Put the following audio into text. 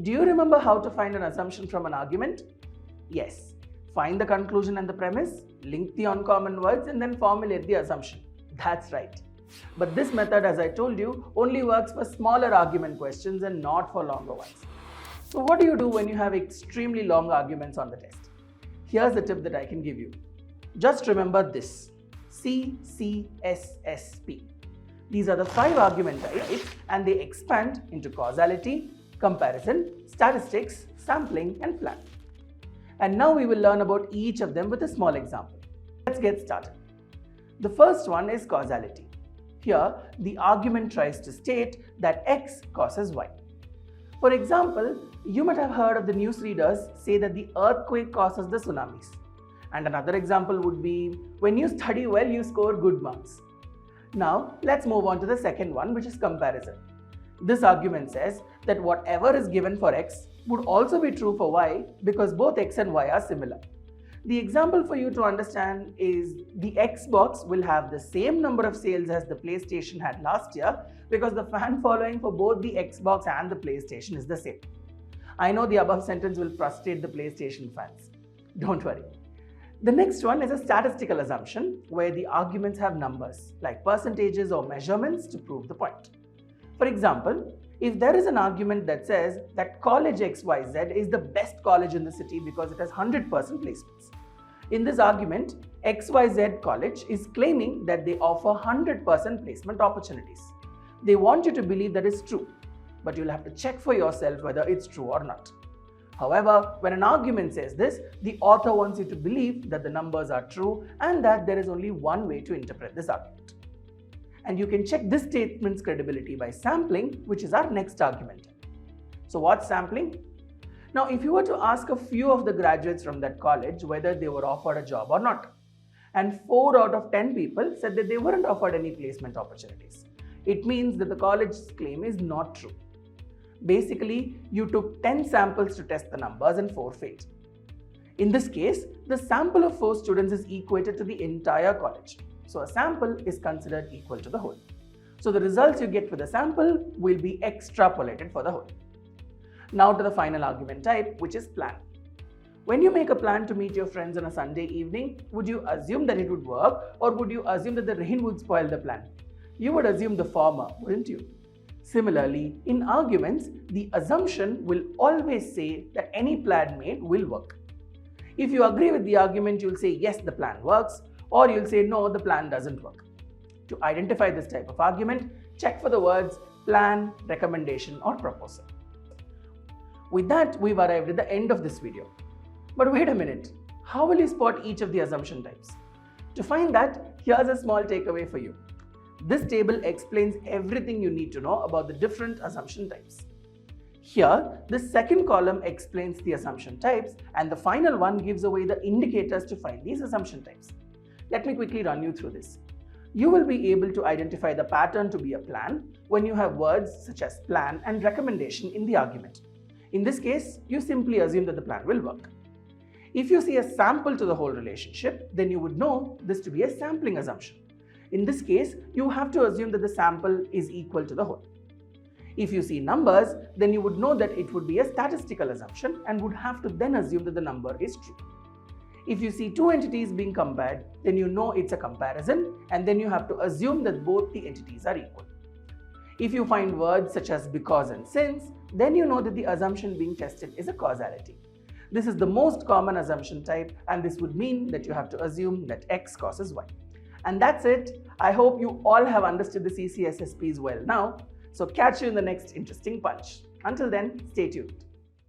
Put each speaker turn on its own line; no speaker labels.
Do you remember how to find an assumption from an argument? Yes. Find the conclusion and the premise, link the uncommon words, and then formulate the assumption. That's right. But this method, as I told you, only works for smaller argument questions and not for longer ones. So what do you do when you have extremely long arguments on the test? Here's a tip that I can give you. Just remember this: C.C.S.S.P. These are the 5 argument types, and they expand into causality, comparison, statistics, sampling, and plan. And now we will learn about each of them with a small example. Let's get started. The first one is causality. Here, the argument tries to state that X causes Y. For example, you might have heard of the newsreaders say that the earthquake causes the tsunamis. And another example would be, when you study well, you score good marks. Now, let's move on to the second one, which is comparison. This argument says that whatever is given for X would also be true for Y because both X and Y are similar. The example for you to understand is the Xbox will have the same number of sales as the PlayStation had last year because the fan following for both the Xbox and the PlayStation is the same. I know the above sentence will frustrate the PlayStation fans. Don't worry. The next one is a statistical assumption where the arguments have numbers like percentages or measurements to prove the point. For example, if there is an argument that says that college XYZ is the best college in the city because it has 100% placements. In this argument, XYZ college is claiming that they offer 100% placement opportunities. They want you to believe that is true, but you'll have to check for yourself whether it's true or not. However, when an argument says this, the author wants you to believe that the numbers are true and that there is only one way to interpret this argument. And you can check this statement's credibility by sampling, which is our next argument. So what's sampling? Now, if you were to ask a few of the graduates from that college whether they were offered a job or not, and 4 out of 10 people said that they weren't offered any placement opportunities, it means that the college's claim is not true. Basically, you took 10 samples to test the numbers and 4 failed. In this case, the sample of 4 students is equated to the entire college. So a sample is considered equal to the whole. So the results you get for the sample will be extrapolated for the whole. Now to the final argument type, which is plan. When you make a plan to meet your friends on a Sunday evening, would you assume that it would work, or would you assume that the rain would spoil the plan? You would assume the former, wouldn't you? Similarly, in arguments, the assumption will always say that any plan made will work. If you agree with the argument, you'll say yes, the plan works, or you'll say no, the plan doesn't work. To identify this type of argument, check for the words plan, recommendation, or proposal. With that, we've arrived at the end of this video. But wait a minute, how will you spot each of the assumption types? To find that, here's a small takeaway for you. This table explains everything you need to know about the different assumption types. Here, the second column explains the assumption types, and the final one gives away the indicators to find these assumption types. Let me quickly run you through this. You will be able to identify the pattern to be a plan when you have words such as plan and recommendation in the argument. In this case, you simply assume that the plan will work. If you see a sample to the whole relationship, then you would know this to be a sampling assumption. In this case, you have to assume that the sample is equal to the whole. If you see numbers, then you would know that it would be a statistical assumption and would have to then assume that the number is true. If you see 2 entities being compared, then you know it's a comparison, and then you have to assume that both the entities are equal. If you find words such as because and since, then you know that the assumption being tested is a causality. This is the most common assumption type, and this would mean that you have to assume that X causes Y. And that's it. I hope you all have understood the C.C.S.S.Ps well now. So catch you in the next interesting punch. Until then, stay tuned.